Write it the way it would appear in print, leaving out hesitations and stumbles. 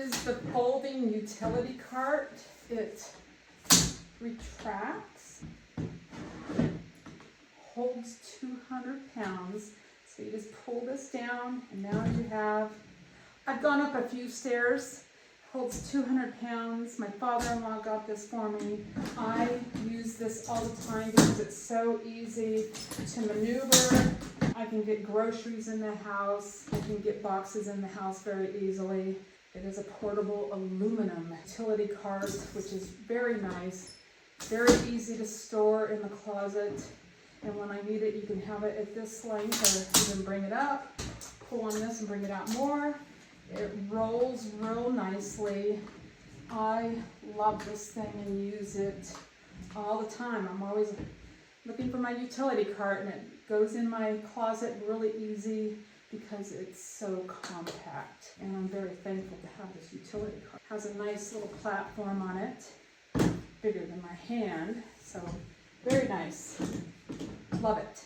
is the folding utility cart. It retracts, holds 200 pounds. So you just pull this down and now you have, I've gone up a few stairs, holds 200 pounds. My father-in-law got this for me. I use this all the time because it's so easy to maneuver. I can get groceries in the house. I can get boxes in the house very easily. It is a portable aluminum utility cart, which is very nice. Very easy to store in the closet. And when I need it, you can have it at this length or even bring it up, pull on this and bring it out more. It rolls real nicely. I love this thing and use it all the time. I'm always looking for my utility cart, and it goes in my closet really easy because it's so compact. And I'm very thankful to have this utility cart. It has a nice little platform on it, bigger than my hand, so very nice. Love it.